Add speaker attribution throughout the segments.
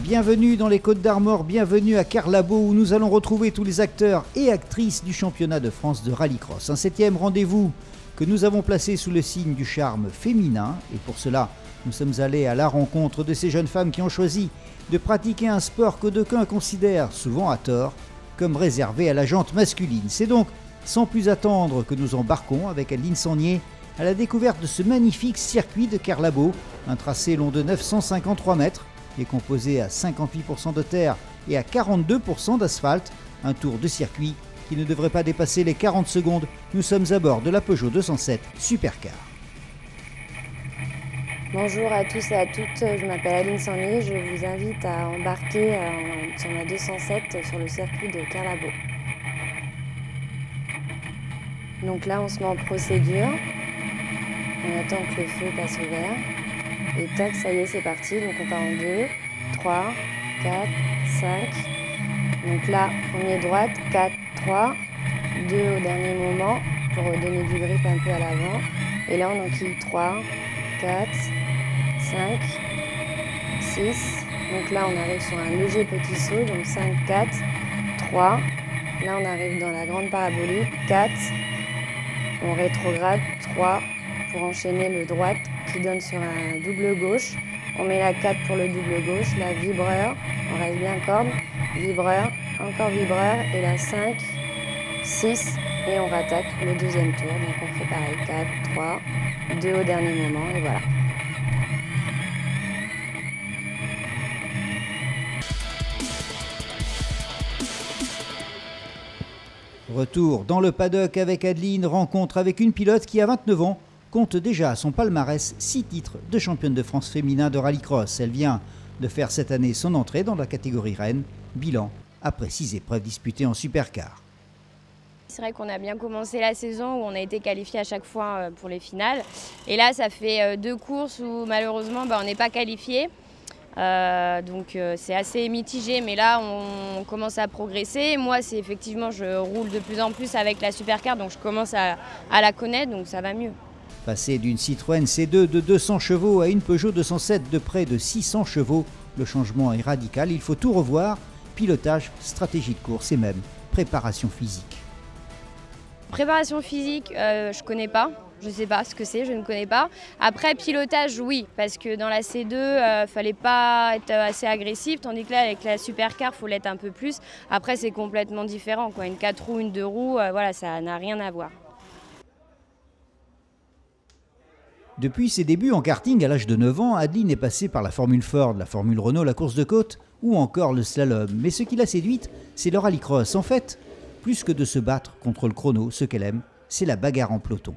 Speaker 1: Bienvenue dans les Côtes d'Armor, bienvenue à Carlabo où nous allons retrouver tous les acteurs et actrices du championnat de France de rallycross. Un 7e rendez-vous que nous avons placé sous le signe du charme féminin et pour cela nous sommes allés à la rencontre de ces jeunes femmes qui ont choisi de pratiquer un sport que d'aucuns considèrent, souvent à tort, comme réservé à la jante masculine. C'est donc sans plus attendre que nous embarquons avec Adeline Sangnier à la découverte de ce magnifique circuit de Carlabo, un tracé long de 953 mètres, qui est composé à 58% de terre et à 42% d'asphalte, un tour de circuit qui ne devrait pas dépasser les 40 secondes. Nous sommes à bord de la Peugeot 207 Supercar.
Speaker 2: Bonjour à tous et à toutes, je m'appelle Adeline Sangnier, je vous invite à embarquer sur ma 207 sur le circuit de Carlabo. Donc là on se met en procédure, on attend que le feu passe au vert. Et tac, ça y est, c'est parti. Donc on part en 2, 3, 4, 5. Donc là, premier droite, 4, 3, 2 au dernier moment pour donner du grip un peu à l'avant. Et là, on enquille 3, 4, 5, 6. Donc là, on arrive sur un léger petit saut. Donc 5, 4, 3. Là, on arrive dans la grande parabolique, 4. On rétrograde, 3 pour enchaîner le droite qui donne sur un double gauche. On met la 4 pour le double gauche, la vibreur, on reste bien corde, vibreur, encore vibreur, et la 5, 6, et on rattaque le deuxième tour. Donc on fait pareil, 4, 3, 2 au dernier moment, et voilà.
Speaker 1: Retour dans le paddock avec Adeline, rencontre avec une pilote qui a 29 ans, compte déjà à son palmarès 6 titres de championne de France féminin de rallycross. Elle vient de faire cette année son entrée dans la catégorie reine. Bilan après 6 épreuves disputées en supercar.
Speaker 2: C'est vrai qu'on a bien commencé la saison où on a été qualifié à chaque fois pour les finales. Et là, ça fait 2 courses où malheureusement on n'est pas qualifié. Donc c'est assez mitigé, mais là on commence à progresser. Moi, c'est effectivement, je roule de plus en plus avec la supercar, donc je commence à la connaître, donc ça va mieux.
Speaker 1: Passer d'une Citroën C2 de 200 chevaux à une Peugeot 207 de près de 600 chevaux, le changement est radical, il faut tout revoir, pilotage, stratégie de course et même préparation physique.
Speaker 2: Préparation physique, je connais pas, je sais pas ce que c'est, je ne connais pas. Après pilotage, oui, parce que dans la C2, fallait pas être assez agressif, tandis que là avec la supercar, faut l'être un peu plus. Après c'est complètement différent, quoi. Une 4 roues, une 2 roues, voilà, ça n'a rien à voir.
Speaker 1: Depuis ses débuts en karting à l'âge de 9 ans, Adeline est passée par la Formule Ford, la Formule Renault, la course de côte ou encore le slalom. Mais ce qui l'a séduite, c'est le rallycross. En fait, plus que de se battre contre le chrono, ce qu'elle aime, c'est la bagarre en peloton.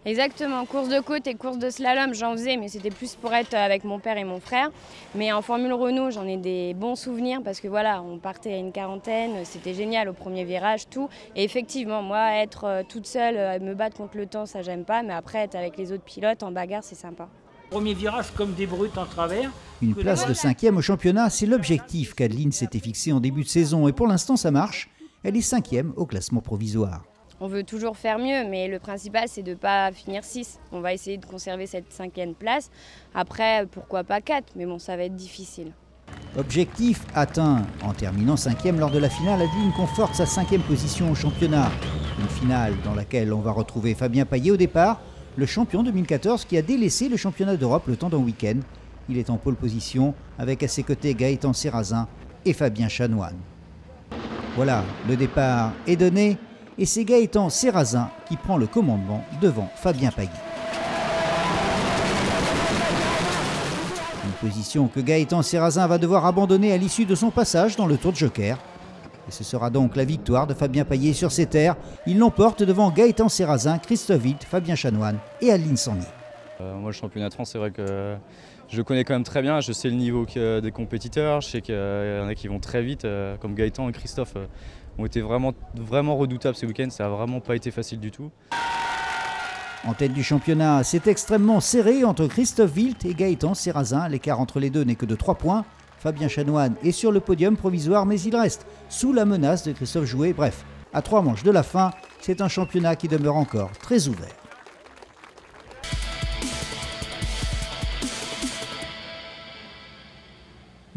Speaker 2: Exactement, course de côte et course de slalom, j'en faisais, mais c'était plus pour être avec mon père et mon frère. Mais en Formule Renault, j'en ai des bons souvenirs parce que voilà, on partait à une quarantaine, c'était génial au premier virage, tout. Et effectivement, moi, être toute seule, me battre contre le temps, ça j'aime pas, mais après, être avec les autres pilotes en bagarre, c'est sympa.
Speaker 3: Premier virage comme des brutes en travers.
Speaker 1: Une place de 5e au championnat, c'est l'objectif qu'Adeline s'était fixé en début de saison et pour l'instant ça marche. Elle est 5e au classement provisoire.
Speaker 2: On veut toujours faire mieux, mais le principal, c'est de ne pas finir 6. On va essayer de conserver cette 5e place. Après, pourquoi pas 4, mais bon, ça va être difficile.
Speaker 1: Objectif atteint. En terminant 5e lors de la finale, Adeline conforte sa 5e position au championnat. Une finale dans laquelle on va retrouver Fabien Payet au départ, le champion 2014 qui a délaissé le championnat d'Europe le temps d'un week-end. Il est en pole position avec à ses côtés Gaëtan Serrazin et Fabien Chanoine. Voilà, le départ est donné. Et c'est Gaëtan Serrazin qui prend le commandement devant Fabien Payet. Une position que Gaëtan Serrazin va devoir abandonner à l'issue de son passage dans le Tour de Joker. Et ce sera donc la victoire de Fabien Payet sur ses terres. Il l'emporte devant Gaëtan Serrazin, Christophe Wild, Fabien Chanoine et Adeline Sangnier.
Speaker 4: Moi, le championnat de France, c'est vrai que je le connais quand même très bien. Je sais le niveau des compétiteurs. Je sais qu'il y en a qui vont très vite, comme Gaëtan et Christophe. Ont été vraiment redoutables ce week-end, ça n'a vraiment pas été facile du tout.
Speaker 1: En tête du championnat, c'est extrêmement serré entre Christophe Wild et Gaëtan Serrazin. L'écart entre les deux n'est que de 3 points. Fabien Chanoine est sur le podium provisoire, mais il reste sous la menace de Christophe Jouet. Bref, à 3 manches de la fin, c'est un championnat qui demeure encore très ouvert.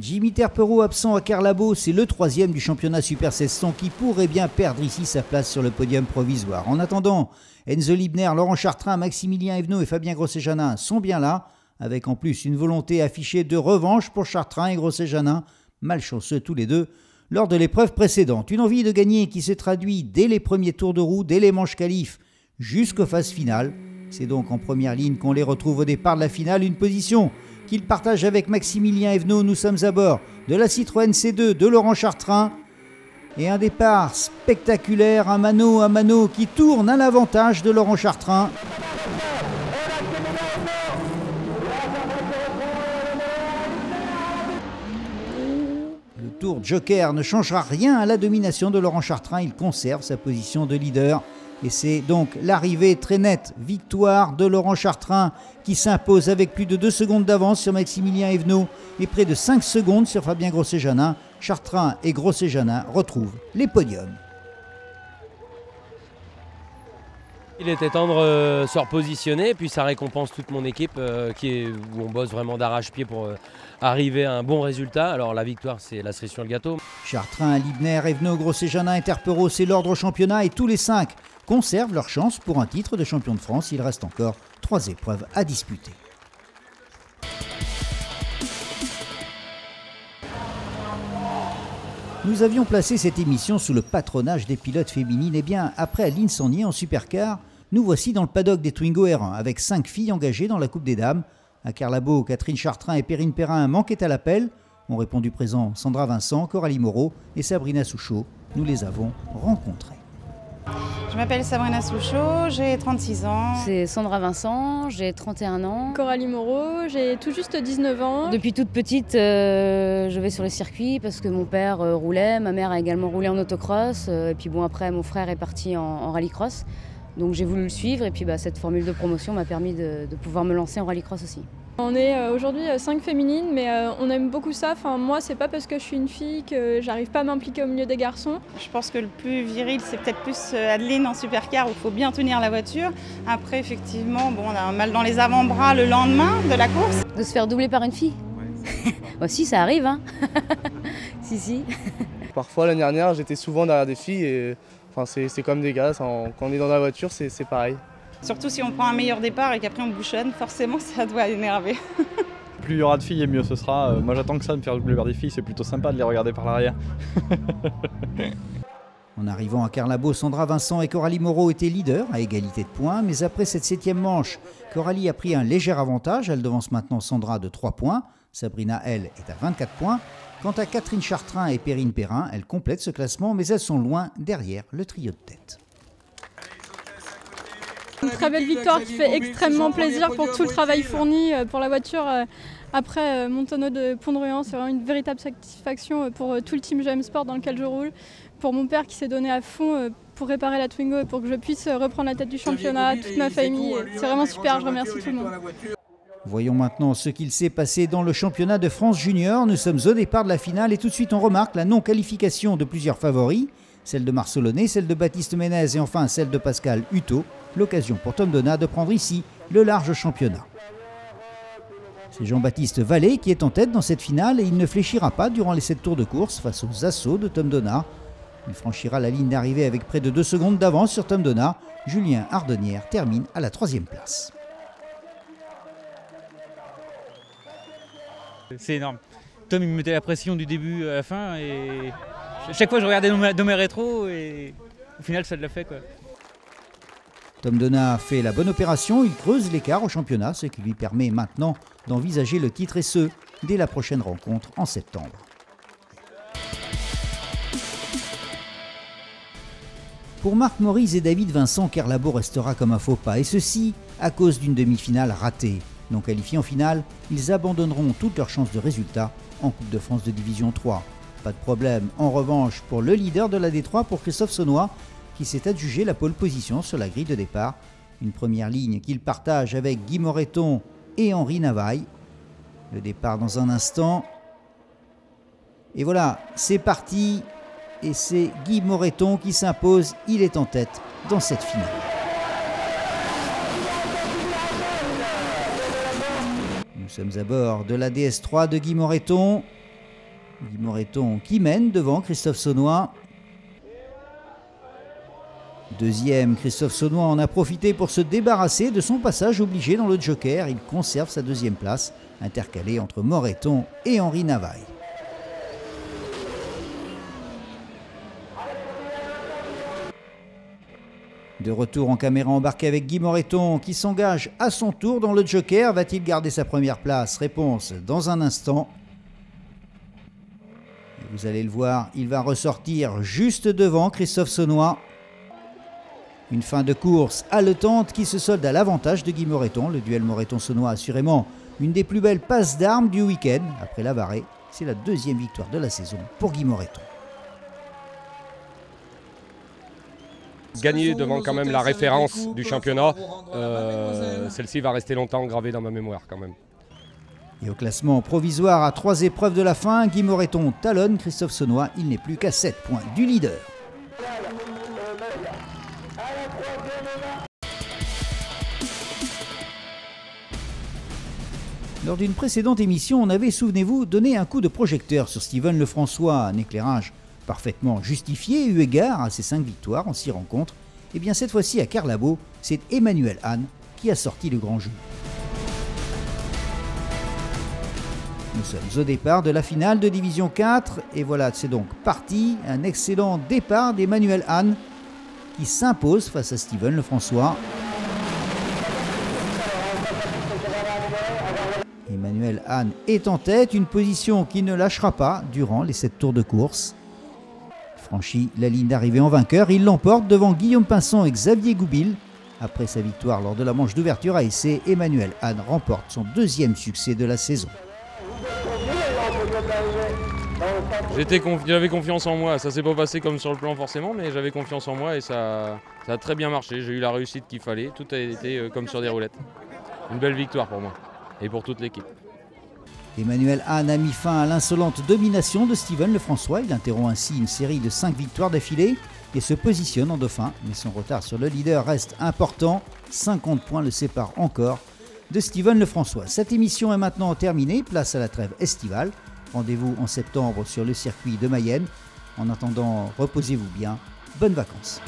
Speaker 1: Jimmy Terpereau absent à Carlabo, c'est le 3e du championnat Super 1600 qui pourrait bien perdre ici sa place sur le podium provisoire. En attendant, Enzo Libner, Laurent Chartrain, Maximilien Evenot et Fabien Grosset-Janin sont bien là, avec en plus une volonté affichée de revanche pour Chartrain et Grosset-Janin, malchanceux tous les deux, lors de l'épreuve précédente. Une envie de gagner qui se traduit dès les premiers tours de roue, dès les manches qualifs, jusqu'aux phases finales. C'est donc en première ligne qu'on les retrouve au départ de la finale, une position qu'il partage avec Maximilien Evenot. Nous sommes à bord de la Citroën C2 de Laurent Chartrain. Et un départ spectaculaire, un mano à mano qui tourne à l'avantage de Laurent Chartrain. Le tour Joker ne changera rien à la domination de Laurent Chartrain. Il conserve sa position de leader. Et c'est donc l'arrivée très nette, victoire de Laurent Chartrain qui s'impose avec plus de 2 secondes d'avance sur Maximilien Evenot et près de 5 secondes sur Fabien Grosset-Janin. Chartrain et Grosset-Janin retrouvent les podiums.
Speaker 5: Il était temps de se repositionner, puis ça récompense toute mon équipe où on bosse vraiment d'arrache-pied pour arriver à un bon résultat. Alors la victoire, c'est la cerise sur le gâteau.
Speaker 1: Chartrain, Libner, Evenot, Grosset-Janin et Terpereau, c'est l'ordre au championnat et tous les 5 conservent leur chance pour un titre de champion de France. Il reste encore 3 épreuves à disputer. Nous avions placé cette émission sous le patronage des pilotes féminines. Et bien, après Aline Sangnier en supercar, nous voici dans le paddock des Twingo R1 avec 5 filles engagées dans la Coupe des Dames. À Carlabo, Catherine Chartrain et Perrine Perrin manquaient à l'appel. Ont répondu présent Sandra Vincent, Coralie Moreau et Sabrina Souchot. Nous les avons rencontrées.
Speaker 6: Je m'appelle Sabrina Souchot, j'ai 36 ans.
Speaker 2: C'est Sandra Vincent, j'ai 31 ans.
Speaker 7: Coralie Moreau, j'ai tout juste 19 ans.
Speaker 2: Depuis toute petite, je vais sur le circuit parce que mon père roulait, ma mère a également roulé en autocross. Et puis bon, après, mon frère est parti en rallycross. Donc j'ai voulu le suivre et puis cette formule de promotion m'a permis de pouvoir me lancer en rallycross aussi.
Speaker 7: On est aujourd'hui 5 féminines, mais on aime beaucoup ça. Enfin, moi, c'est pas parce que je suis une fille que j'arrive pas à m'impliquer au milieu des garçons.
Speaker 6: Je pense que le plus viril, c'est peut-être plus Adeline en supercar où il faut bien tenir la voiture. Après, effectivement, on a un mal dans les avant-bras le lendemain de la course.
Speaker 2: De se faire doubler par une fille? Ouais, si, ça arrive, hein. Si.
Speaker 8: Parfois, l'année dernière, j'étais souvent derrière des filles et c'est comme des gars. Quand on est dans la voiture, c'est pareil.
Speaker 6: Surtout si on prend un meilleur départ et qu'après on bouchonne, forcément ça doit énerver.
Speaker 9: Plus il y aura de filles et mieux ce sera. Moi j'attends que ça, de me faire doubler par des filles, c'est plutôt sympa de les regarder par l'arrière.
Speaker 1: En arrivant à Carlabo, Sandra Vincent et Coralie Moreau étaient leaders à égalité de points, mais après cette 7e manche, Coralie a pris un léger avantage. Elle devance maintenant Sandra de 3 points. Sabrina, elle, est à 24 points. Quant à Catherine Chartrain et Perrine Perrin, elles complètent ce classement, mais elles sont loin derrière le trio de tête.
Speaker 7: Une très belle victoire qui fait extrêmement plaisir pour tout le travail fourni pour la voiture. Après mon tonneau de Pont-de-Ruan, c'est vraiment une véritable satisfaction pour tout le team GM Sport dans lequel je roule. Pour mon père qui s'est donné à fond pour réparer la Twingo et pour que je puisse reprendre la tête du championnat, toute ma famille. C'est vraiment super, je remercie tout le monde.
Speaker 1: Voyons maintenant ce qu'il s'est passé dans le championnat de France Junior. Nous sommes au départ de la finale et tout de suite on remarque la non-qualification de plusieurs favoris. Celle de Marcelonnet, celle de Baptiste Ménez et enfin celle de Pascal Hutto. L'occasion pour Tom Donat de prendre ici le large championnat. C'est Jean-Baptiste Vallée qui est en tête dans cette finale et il ne fléchira pas durant les 7 tours de course face aux assauts de Tom Donat. Il franchira la ligne d'arrivée avec près de 2 secondes d'avance sur Tom Donat. Julien Ardonnière termine à la 3e place.
Speaker 10: C'est énorme. Tom il me mettait la pression du début à la fin et chaque fois je regardais dans mes rétros et au final ça l'a fait quoi.
Speaker 1: Tom Donat fait la bonne opération, il creuse l'écart au championnat, ce qui lui permet maintenant d'envisager le titre et ce, dès la prochaine rencontre en septembre. Pour Marc Maurice et David Vincent, Carlabo restera comme un faux pas, et ceci à cause d'une demi-finale ratée. Non qualifiés en finale, ils abandonneront toutes leurs chances de résultat en Coupe de France de Division 3. Pas de problème en revanche pour le leader de la D3, pour Christophe Saunois, qui s'est adjugé la pole position sur la grille de départ. Une première ligne qu'il partage avec Guy Moreton et Henri Navaille. Le départ dans un instant. Et voilà, c'est parti. Et c'est Guy Moreton qui s'impose. Il est en tête dans cette finale. Nous sommes à bord de la DS3 de Guy Moreton. Guy Moreton qui mène devant Christophe Saunois. Deuxième, Christophe Saunois en a profité pour se débarrasser de son passage obligé dans le Joker. Il conserve sa deuxième place, intercalée entre Moreton et Henri Navaille. De retour en caméra embarquée avec Guy Moreton qui s'engage à son tour dans le Joker. Va-t-il garder sa première place? Réponse dans un instant. Et vous allez le voir, il va ressortir juste devant Christophe Saunois. Une fin de course haletante qui se solde à l'avantage de Guy Moreton. Le duel Moreton-Saunois, assurément une des plus belles passes d'armes du week-end. Après la Varée, c'est la deuxième victoire de la saison pour Guy Moreton.
Speaker 11: Gagner devant quand même la référence du championnat, celle-ci va rester longtemps gravée dans ma mémoire quand même.
Speaker 1: Et au classement provisoire à 3 épreuves de la fin, Guy Moreton talonne Christophe Saunois. Il n'est plus qu'à 7 points du leader. Lors d'une précédente émission, on avait, souvenez-vous, donné un coup de projecteur sur Steven Lefrançois, un éclairage parfaitement justifié eu égard à ses 5 victoires en 6 rencontres. Et bien cette fois-ci à Carlabo, c'est Emmanuel Hahn qui a sorti le grand jeu. Nous sommes au départ de la finale de Division 4 et voilà, c'est donc parti. Un excellent départ d'Emmanuel Hahn qui s'impose face à Steven Lefrançois. Emmanuel Hahn est en tête, une position qui ne lâchera pas durant les 7 tours de course. Franchit la ligne d'arrivée en vainqueur, il l'emporte devant Guillaume Pinson et Xavier Goupil. Après sa victoire lors de la manche d'ouverture à essai, Emmanuel Hahn remporte son deuxième succès de la saison.
Speaker 12: J'avais confiance en moi, ça s'est pas passé comme sur le plan forcément, mais j'avais confiance en moi et ça a très bien marché. J'ai eu la réussite qu'il fallait, tout a été comme sur des roulettes. Une belle victoire pour moi et pour toute l'équipe.
Speaker 1: Emmanuel Hahn a mis fin à l'insolente domination de Steven Lefrançois. Il interrompt ainsi une série de 5 victoires d'affilée et se positionne en dauphin. Mais son retard sur le leader reste important. 50 points le séparent encore de Steven Lefrançois. Cette émission est maintenant terminée. Place à la trêve estivale. Rendez-vous en septembre sur le circuit de Mayenne. En attendant, reposez-vous bien. Bonnes vacances.